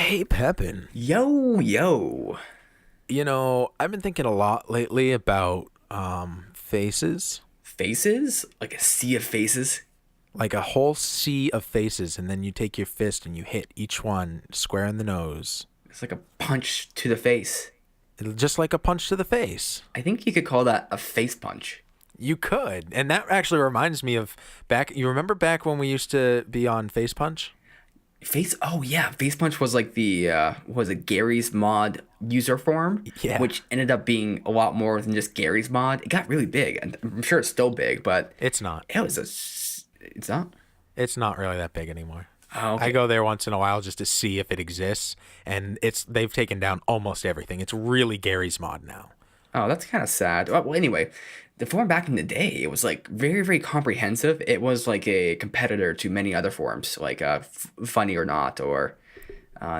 Hey, Pepin. Yo, yo. I've been thinking a lot lately about faces, Faces? Like a sea of faces? like a whole sea of faces, and then you take your fist and you hit each one square in the nose, It's like a punch to the face. just like a punch to the face. I think you could call that a face punch. You could, and that actually reminds me of back. You remember back when we used to be on Face Punch? Oh yeah, face punch was like the, what was it, Gary's mod user form, Yeah, which ended up being a lot more than just Gary's mod. It got really big, and I'm sure it's still big, but it's not. it's not? It's not really that big anymore. Oh, I okay. go there once in a while just to see if it exists, and they've taken down almost everything. It's really Gary's mod now. Oh, that's kind of sad. Well, anyway, the forum back in the day, it was like very, very comprehensive. It was like a competitor to many other forums, like Funny or Not or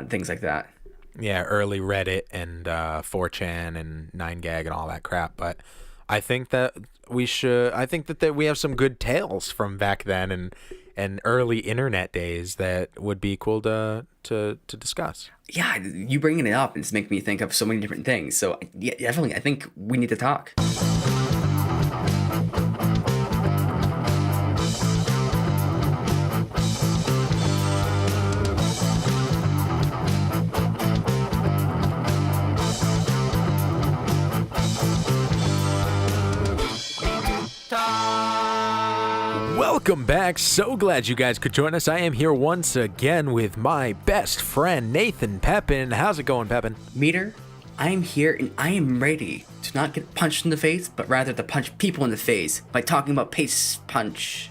things like that. Yeah, early Reddit and 4chan and 9gag and all that crap. But I think that I think that we have some good tales from back then and early internet days that would be cool to discuss. Yeah, you bringing it up is making me think of so many different things. So yeah, definitely, I think we need to talk. Welcome back. So glad you guys could join us. I am here once again with my best friend, Nathan Pepin. How's it going, Pepin? Meader, I am here and I am ready to not get punched in the face, but rather to punch people in the face by talking about pace punch.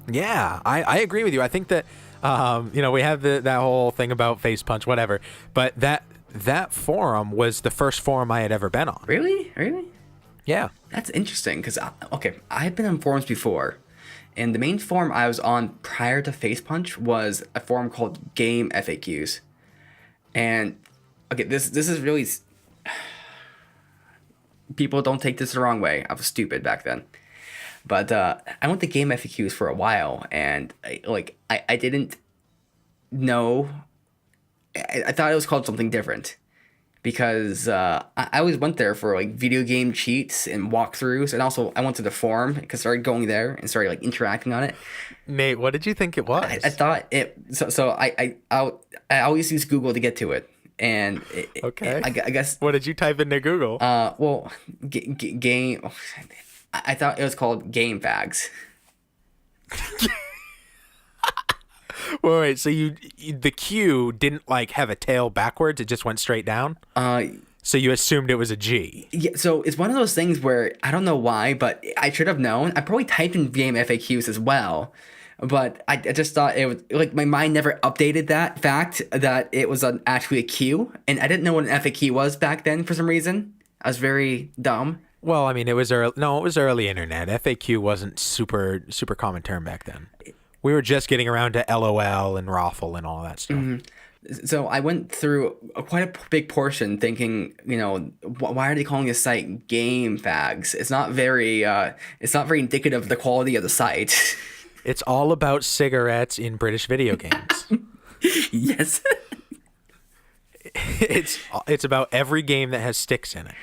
Yeah, I agree with you. I think that, we have that whole thing about face punch, whatever. But that forum was the first forum I had ever been on. Really? Really? Yeah. That's interesting because, okay, I've been on forums before, and the main forum I was on prior to Face Punch was a forum called Game FAQs. And, okay, this is really. People don't take this the wrong way. I was stupid back then. But I went to Game FAQs for a while, and I didn't know. I thought it was called something different because I always went there for like video game cheats and walkthroughs, and also I went to the forum because I started going there and started like interacting on it. Nate, what did you think it was? I thought it so I always use Google to get to it, and Okay. I guess What did you type into Google? well game. I thought it was called Game Fags. Wait, so the Q didn't like have a tail backwards, it just went straight down? So you assumed it was a G. Yeah, so it's one of those things where I don't know why, but I should have known. I probably typed in game FAQs as well, but I just thought it was like my mind never updated that fact that it was actually a Q, and I didn't know what an FAQ was back then for some reason. I was very dumb. Well, I mean, it was early. No, it was early internet. FAQ wasn't super common term back then. We were just getting around to LOL and Raffle and all that stuff. So I went through quite a big portion thinking, why are they calling this site Game Fags? It's not very indicative of the quality of the site. It's all about cigarettes in British video games. Yes. It's about every game that has sticks in it.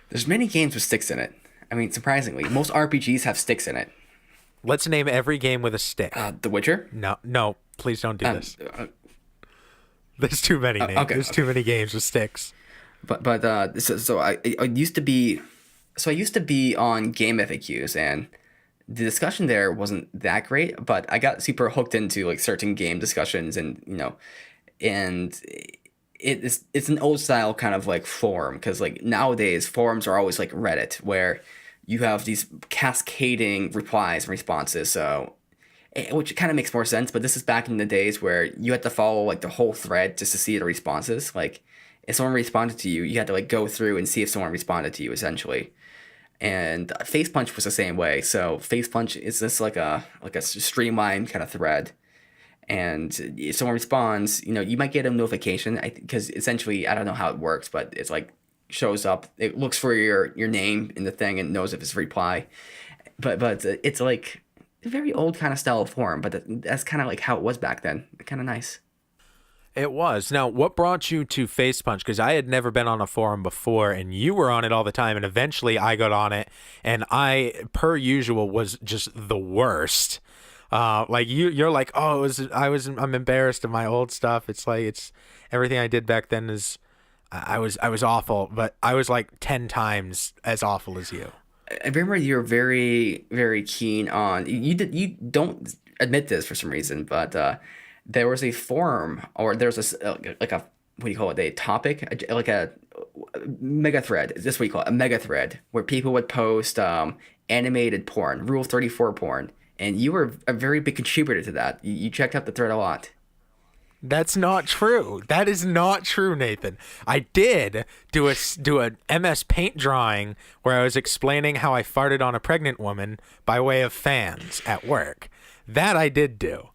There's many games with sticks in it. I mean, surprisingly, most RPGs have sticks in it. Let's name every game with a stick. The Witcher? No, please don't do this. uh, There's too many names. okay, There's too many games with sticks. So I used to be on Game FAQs, and the discussion there wasn't that great, but I got super hooked into like certain game discussions, and and it's an old style kind of like forum, because like nowadays forums are always like Reddit, where you have these cascading replies and responses. So which kind of makes more sense, but this is back in the days where you had to follow like the whole thread just to see the responses. Like if someone responded to you, you had to like go through and see if someone responded to you essentially. And Face Punch was the same way. So Face Punch is just like a streamlined kind of thread. And if someone responds, you might get a notification, because essentially I don't know how it works, but it's like shows up. It looks for your name in the thing and knows if it's a reply. But it's like a very old kind of style of forum, but that's kind of like how it was back then. Kind of nice. It was. Now, what brought you to Face Punch? Because I had never been on a forum before, and you were on it all the time, and eventually I got on it, and I, per usual, was just the worst. Like you're like, oh, I'm embarrassed of my old stuff. It's like it's everything I did back then is, I was awful, but I was like 10 times as awful as you. I remember you're very, very keen on you don't admit this for some reason, but there was a forum or there was like a what do you call it, a topic, like a mega thread. Is this what you call it? A mega thread where people would post animated porn, Rule 34 porn, and you were a very big contributor to that. You checked out the thread a lot. That's not true. That is not true, Nathan. I did do a MS Paint drawing where I was explaining how I farted on a pregnant woman by way of fans at work. That I did do.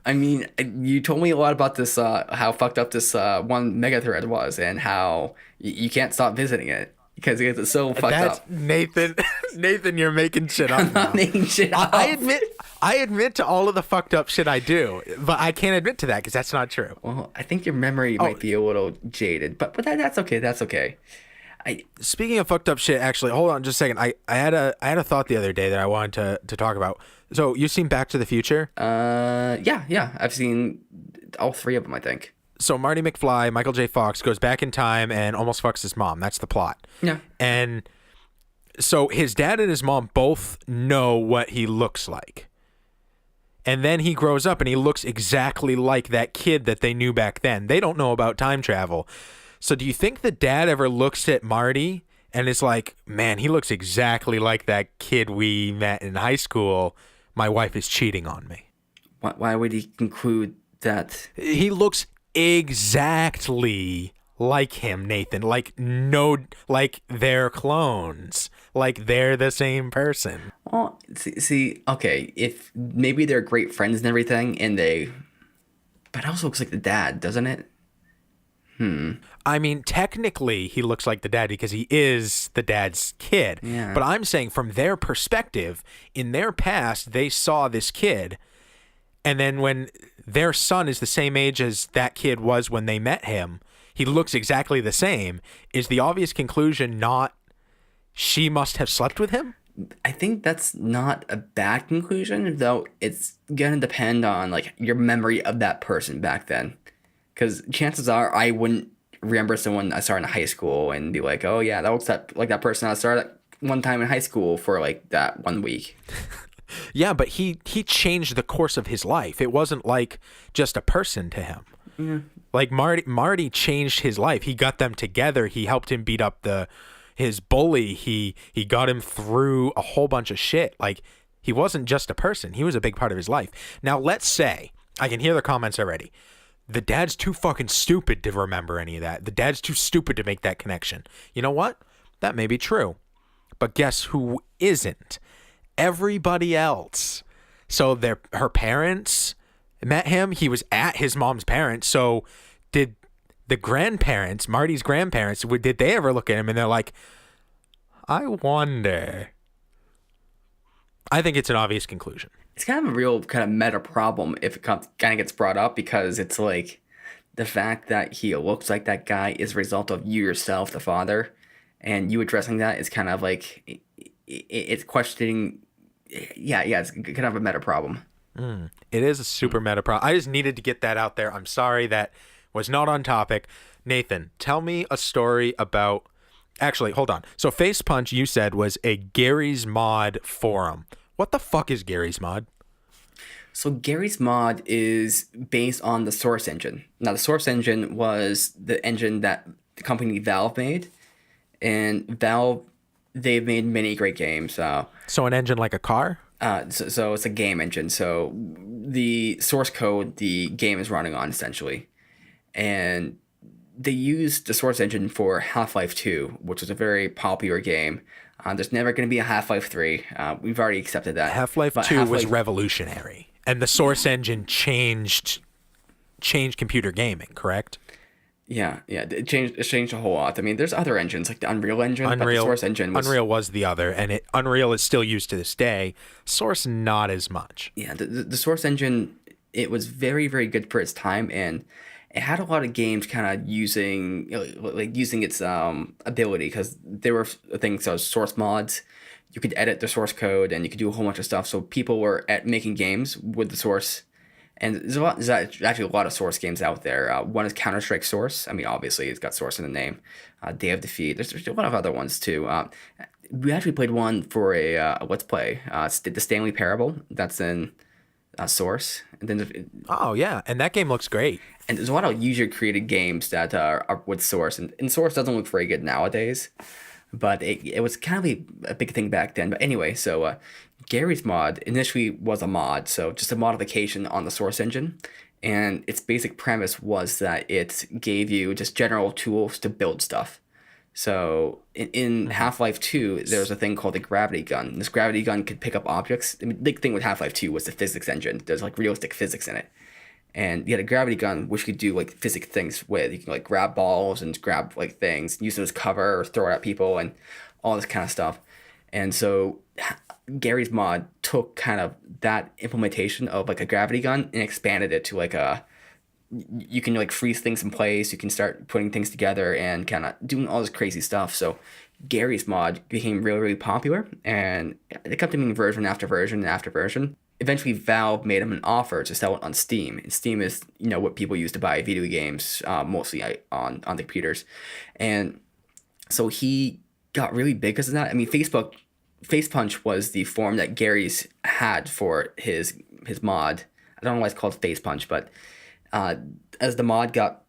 I mean, you told me a lot about this, how fucked up this one mega thread was, and how you can't stop visiting it because it's so fucked up. Nathan, you're making shit up. I'm not making shit up. I admit to all of the fucked up shit I do, but I can't admit to that because that's not true. Well, I think your memory might be a little jaded, but that's okay. That's okay. Speaking of fucked up shit, actually, hold on just a second. I had a thought the other day that I wanted to talk about. So you've seen Back to the Future? Yeah. I've seen all three of them, I think. So Marty McFly, Michael J. Fox, goes back in time and almost fucks his mom. That's the plot. Yeah. And so his dad and his mom both know what he looks like. And then he grows up and he looks exactly like that kid that they knew back then. They don't know about time travel. So do you think the dad ever looks at Marty and is like, man, he looks exactly like that kid we met in high school. My wife is cheating on me. Why would he conclude that? He looks exactly like him, Nathan. Like they're clones. Like they're the same person. Well, see, okay, if maybe they're great friends and everything, but it also looks like the dad, doesn't it? I mean, technically, he looks like the dad because he is the dad's kid. Yeah. But I'm saying from their perspective, in their past, they saw this kid. And then when their son is the same age as that kid was when they met him, he looks exactly the same. Is the obvious conclusion not she must have slept with him? I think that's not a bad conclusion, though it's going to depend on like your memory of that person back then. Because chances are I wouldn't remember someone I saw in high school and be like, oh yeah, that looks like that person I saw at one time in high school for like that 1 week. Yeah, but he changed the course of his life. It wasn't like just a person to him. Yeah. Like Marty changed his life. He got them together. He helped him beat up his bully. He got him through a whole bunch of shit. Like he wasn't just a person. He was a big part of his life. Now let's say, I can hear the comments already. The dad's too fucking stupid to remember any of that. The dad's too stupid to make that connection. You know what? That may be true. But guess who isn't? Everybody else. So her parents met him. He was at his mom's parents. So did the grandparents, Marty's grandparents, did they ever look at him and they're like, I wonder. I think it's an obvious conclusion. It's kind of a real kind of meta problem if it kind of gets brought up, because it's like the fact that he looks like that guy is a result of you yourself, the father, and you addressing that is kind of like it's questioning. Yeah, it's kind of a meta problem. It is a super meta problem. I just needed to get that out there. I'm sorry that was not on topic. Nathan, tell me a story about. Actually, hold on. So Face Punch, you said, was a Gary's Mod forum. What the fuck is Gary's Mod? So Gary's Mod is based on the Source engine. Now, the Source engine was the engine that the company Valve made. And Valve, they've made many great games. So an engine like a car? So it's a game engine. So the source code the game is running on, essentially. And they used the Source engine for Half-Life 2, which was a very popular game. There's never going to be a Half-Life 3. We've already accepted that. Half-Life 2 was revolutionary. And the Source engine changed computer gaming, correct? Yeah. It changed a whole lot. I mean, there's other engines, like the Unreal engine, but the Source engine was... Unreal was the other, and Unreal is still used to this day. Source, not as much. Yeah, the Source engine it was very, very good for its time, and it had a lot of games kind of using, like using its ability, because there were things such as source mods. You could edit the source code, and you could do a whole bunch of stuff. So people were at making games with the source, and there's actually a lot of source games out there. One is Counter-Strike Source. I mean, obviously it's got Source in the name. Day of Defeat. There's a lot of other ones too. We actually played one for a Let's Play. The Stanley Parable. That's in Source. And then Oh yeah, and that game looks great. and there's a lot of user created games that are with Source, and Source doesn't look very good nowadays, but it was kind of a big thing back then. But anyway, so Gary's mod initially was a mod, so just a modification on the Source engine, and its basic premise was that it gave you just general tools to build stuff. So in Half-Life 2, there was a thing called the gravity gun. This gravity gun could pick up objects. I mean, the big thing with Half-Life 2 was the physics engine. There's like realistic physics in it. And you had a gravity gun, which you could do like physics things with. You can like grab balls and grab like things, use them as cover or throw it at people and all this kind of stuff. And so Gary's mod took kind of that implementation of like a gravity gun and expanded it to like you can like freeze things in place. You can start putting things together and kind of doing all this crazy stuff. So Gary's mod became really, really popular, and it kept being version after version after version. Eventually, Valve made him an offer to sell it on Steam. And Steam is, what people use to buy video games, mostly on the computers. And so he got really big because of that. I mean, Face Punch was the form that Gary's had for his mod. I don't know why it's called Face Punch, but as the mod got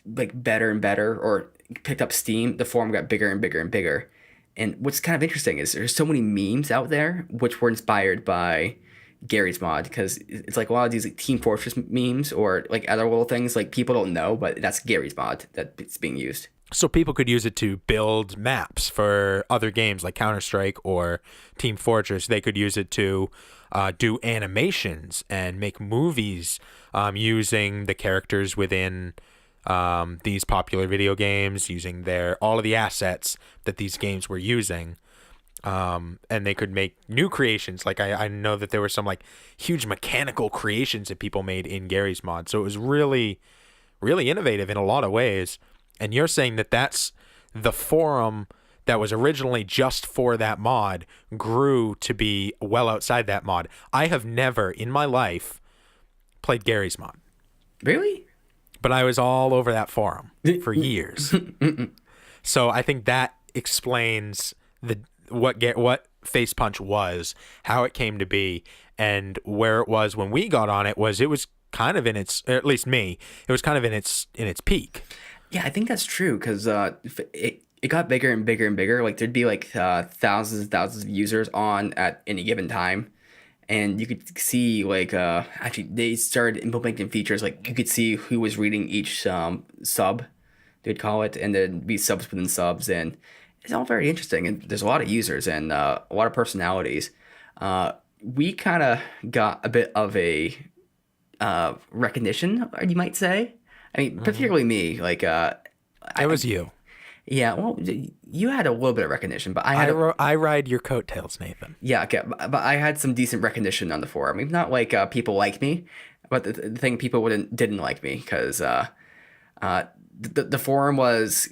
like better and better, or picked up steam, the form got bigger and bigger and bigger. And what's kind of interesting is there's so many memes out there which were inspired by Gary's mod, because it's like a lot of these like Team Fortress memes or like other little things like people don't know, but that's Gary's mod that's being used. So people could use it to build maps for other games like Counter-Strike or Team Fortress. They could use it to do animations and make movies using the characters within these popular video games, using all of the assets that these games were using. And they could make new creations. Like I know that there were some like huge mechanical creations that people made in Gary's mod. So it was really, really innovative in a lot of ways. And you're saying that that's the forum that was originally just for that mod grew to be well outside that mod. I have never in my life played Gary's mod. Really? But I was all over that forum for years. So I think that explains what Face Punch was, how it came to be, and where it was when we got on it was kind of in its, or at least me, it was kind of in its peak. Yeah, I think that's true, because it got bigger and bigger and bigger. Like there'd be like thousands and thousands of users on at any given time, and you could see like actually they started implementing features like you could see who was reading each sub, they'd call it, and there'd be subs within subs, and it's all very interesting. And there's a lot of users and a lot of personalities. We kind of got a bit of a recognition, you might say. I mean, particularly me. Like, it was you. Yeah, well, you had a little bit of recognition, but I ride your coattails, Nathan. Yeah, okay, but I had some decent recognition on the forum. I mean, not like people like me, but the thing people didn't like me, because the forum was,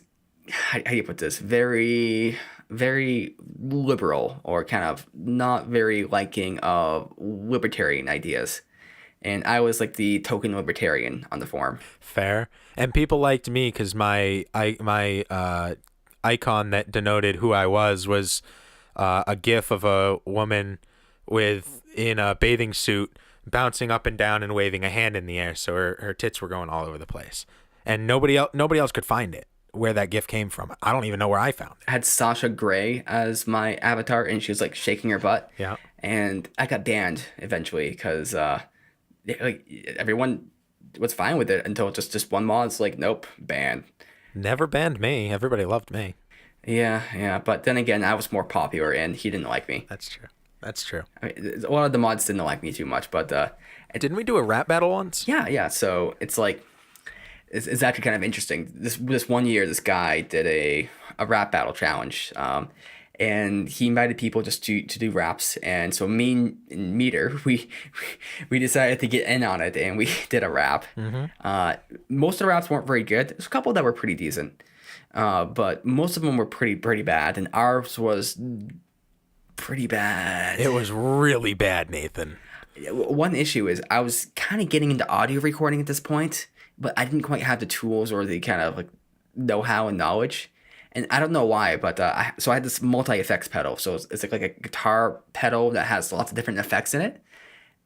how do you put this, very, very liberal, or kind of not very liking of libertarian ideas. And I was like the token libertarian on the forum. Fair. And people liked me because my icon that denoted who I was a GIF of a woman in a bathing suit bouncing up and down and waving a hand in the air. So her tits were going all over the place, and nobody else could find it where that GIF came from. I don't even know where I found it. I had Sasha Grey as my avatar, and she was like shaking her butt. Yeah. And I got banned eventually because like everyone was fine with it until just one mod's like, nope, banned. Never banned me. Everybody loved me. Yeah. But then again, I was more popular, and he didn't like me. That's true. I mean, a lot of the mods didn't like me too much, but didn't we do a rap battle once? Yeah. So it's like it's actually kind of interesting. This one year, this guy did a rap battle challenge, and he invited people just to do raps. And so me and Meader, we decided to get in on it, and we did a rap. Most of the raps weren't very good. There's a couple that were pretty decent, but most of them were pretty bad, and ours was pretty bad. It was really bad, Nathan. One issue is I was kind of getting into audio recording at this point, but I didn't quite have the tools or the kind of like know-how and knowledge. And I don't know why, but I had this multi-effects pedal. So it's like a guitar pedal that has lots of different effects in it.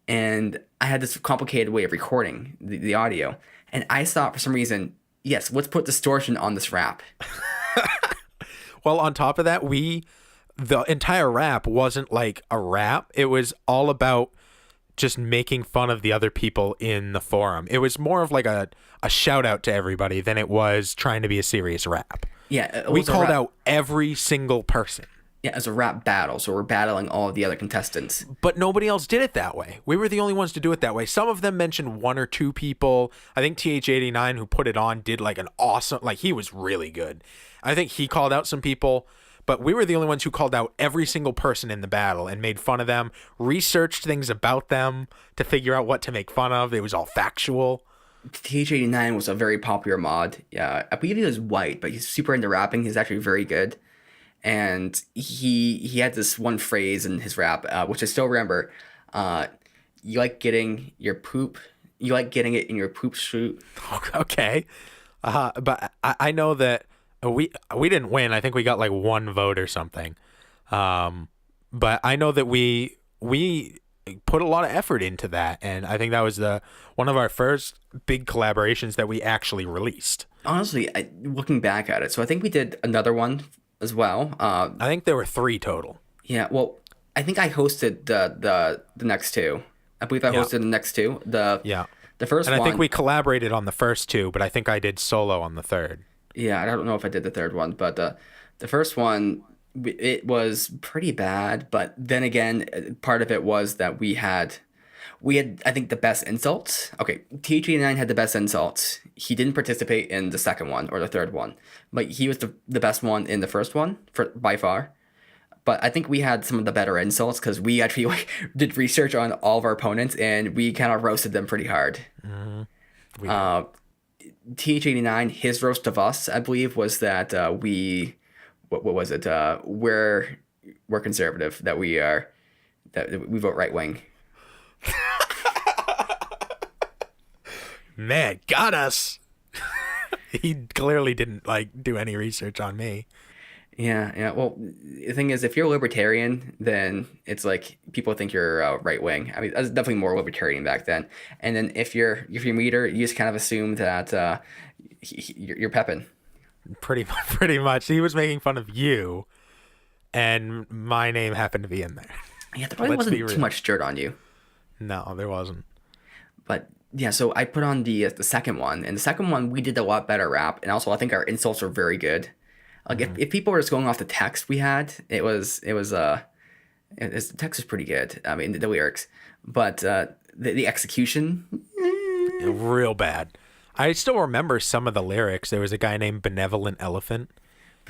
And I had this complicated way of recording the audio. And I thought for some reason, yes, let's put distortion on this rap. Well, on top of that, the entire rap wasn't like a rap. It was all about just making fun of the other people in the forum. It was more of like a shout out to everybody than it was trying to be a serious rap. Yeah, we called out every single person. Yeah, as a rap battle. So we're battling all of the other contestants. But nobody else did it that way. We were the only ones to do it that way. Some of them mentioned one or two people. I think TH89, who put it on, did like an awesome, like he was really good. I think he called out some people. But we were the only ones who called out every single person in the battle and made fun of them, researched things about them to figure out what to make fun of. It was all factual. TH89 was a very popular mod. Yeah, I believe he was white, but he's super into rapping. He's actually very good. And he had this one phrase in his rap, which I still remember. You like getting it in your poop chute. Okay. But I know that we didn't win. I think we got like one vote or something. But I know that we put a lot of effort into that, and I think that was one of our first big collaborations that we actually released. Honestly, looking back at it, so I think we did another one as well. I think there were 3 total. Yeah, well, I think I hosted the next 2. I believe I hosted the next 2. The first one. And I think we collaborated on the first 2, but I think I did solo on the third. Yeah, I don't know if I did the third one, but the first one, it was pretty bad. But then again, part of it was that we had, I think, the best insults. Okay, TH89 had the best insults. He didn't participate in the second one or the third one, but he was the best one in the first one by far. But I think we had some of the better insults because we actually did research on all of our opponents and we kind of roasted them pretty hard. Mm-hmm. TH89, his roast of us, I believe, was that what was it? We're conservative, that we vote right wing. Man, got us. He clearly didn't do any research on me. Yeah. Well, the thing is, if you're a libertarian, then it's like people think you're right wing. I mean, I was definitely more libertarian back then. And then if you're Meader, you just kind of assume that you're Pepin. Pretty much. He was making fun of you, and my name happened to be in there. Yeah, there probably wasn't too much dirt on you. No, there wasn't. But yeah, so I put on the second one, and the second one we did a lot better rap, and also I think our insults were very good. Like if people were just going off the text we had, the text was pretty good. I mean the lyrics, but the execution, real bad. I still remember some of the lyrics. There was a guy named Benevolent Elephant.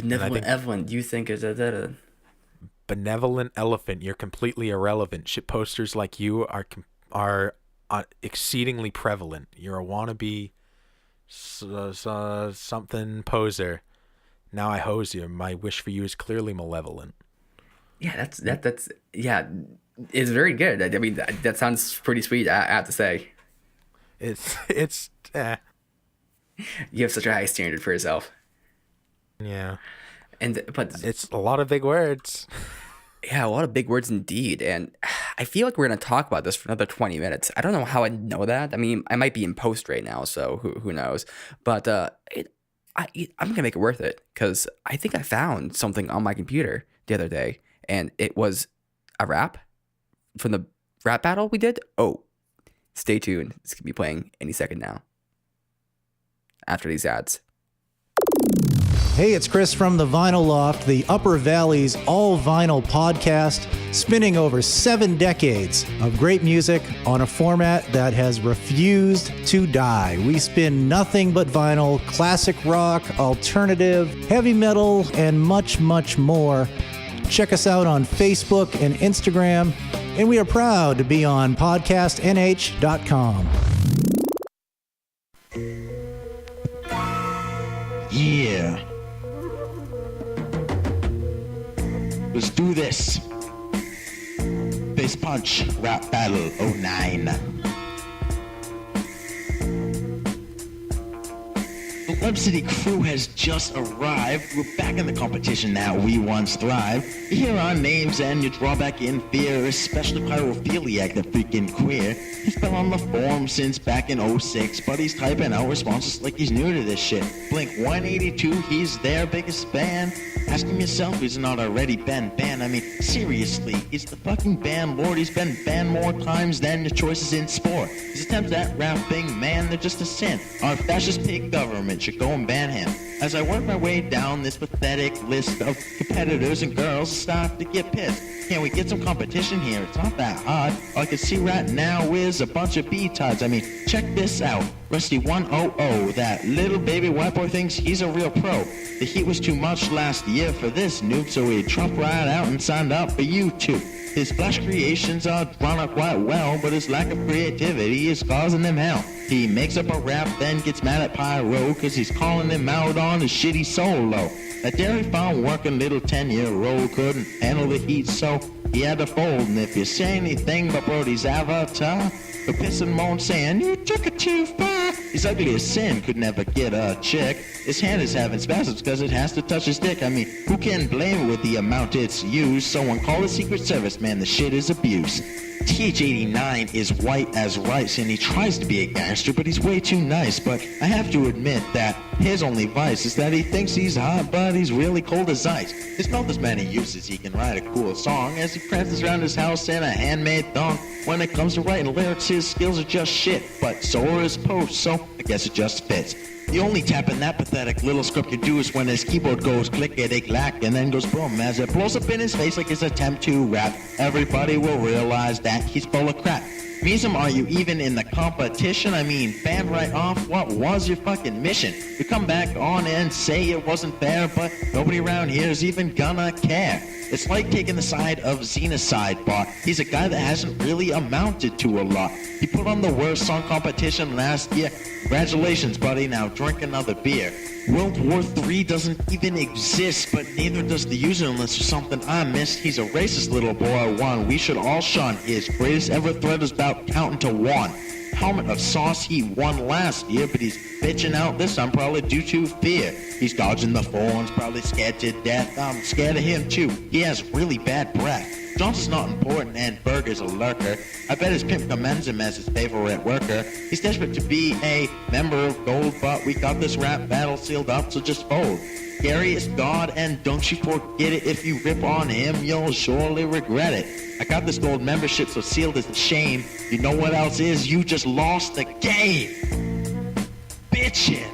Elephant. You think is a Benevolent Elephant? You're completely irrelevant. Shit posters like you are exceedingly prevalent. You're a wannabe something poser. Now I hose you. My wish for you is clearly malevolent. Yeah, that's it's very good. I mean, that sounds pretty sweet. I have to say, it's. You have such a high standard for yourself. Yeah, but it's a lot of big words. Yeah, a lot of big words indeed. And I feel like we're gonna talk about this for another 20 minutes. I don't know how I know that. I mean, I might be in post right now, so who knows? But I'm gonna make it worth it because I think I found something on my computer the other day, and it was a rap from the rap battle we did. Oh, stay tuned. It's gonna be playing any second now. After these ads. Hey, it's Chris from the Vinyl Loft, the Upper Valley's all-vinyl podcast, spinning over 7 decades of great music on a format that has refused to die. We spin nothing but vinyl, classic rock, alternative, heavy metal, and much, much more. Check us out on Facebook and Instagram, and we are proud to be on podcastnh.com. Yeah. Let's do this. Face Punch Rap Battle 09. The Web City crew has just arrived. We're back in the competition that we once thrived. You hear our names and you draw back in fear, especially pyrophiliac, the freaking queer. He's been on the forum since back in 06, but he's typing out responses like he's new to this shit. Blink 182, he's their biggest fan. Ask him yourself, he's not already been banned. I mean, seriously, he's the fucking ban lord. He's been banned more times than the choices in sport. His attempts at rapping, man, they're just a sin. Our fascist pig government should go and ban him. As I work my way down this pathetic list of competitors and girls, start to get pissed. Can we get some competition here? It's not that hard. All I can see right now is a bunch of B-tods. I mean, check this out. Rusty 100, that little baby white boy thinks he's a real pro. The heat was too much last year for this nuke, so he trumped right out and signed up for YouTube. His flash creations are drawn up quite well, but his lack of creativity is causing him hell. He makes up a rap, then gets mad at Pyro, cause he's calling him out on his shitty solo. A dairy farm working little 10-year-old couldn't handle the heat, so he had to fold. And if you say anything but Brody's avatar, the piss and moan saying, you took it too far. He's ugly as sin, could never get a chick. His hand is having spasms cause it has to touch his dick. I mean, who can blame it with the amount it's used? Someone call the Secret Service, man, the shit is abuse. TH89 is white as rice, and he tries to be a gangster, but he's way too nice. But I have to admit that his only vice is that he thinks he's hot, but he's really cold as ice. There's not as many uses he can write a cool song as he prances around his house in a handmade thong. When it comes to writing lyrics, his skills are just shit, but so are his posts, so I guess it just fits. The only tap in that pathetic little script can do is when his keyboard goes click-a-dick-lack and then goes boom as it blows up in his face like his attempt to rap. Everybody will realize that he's full of crap. Reason, are you even in the competition? I mean, banned right off, what was your fucking mission? You come back on and say it wasn't fair, but nobody around here is even gonna care. It's like taking the side of Xenocide, but he's a guy that hasn't really amounted to a lot. He put on the worst song competition last year. Congratulations, buddy, now drink another beer. World War III doesn't even exist, but neither does the user unless there's something I missed. He's a racist little boy, one we should all shun. His greatest ever threat is about counting to one. Helmet of sauce he won last year, but he's bitching out this time probably due to fear. He's dodging the phones, probably scared to death. I'm scared of him too. He has really bad breath. Johnson's not important and Berger's a lurker. I bet his pimp commends him as his favorite worker. He's desperate to be a member of gold, but we got this rap battle sealed up, so just fold. Gary is God, and don't you forget it. If you rip on him, you'll surely regret it. I got this gold membership, so sealed is the shame. You know what else is? You just lost the game. Bitches.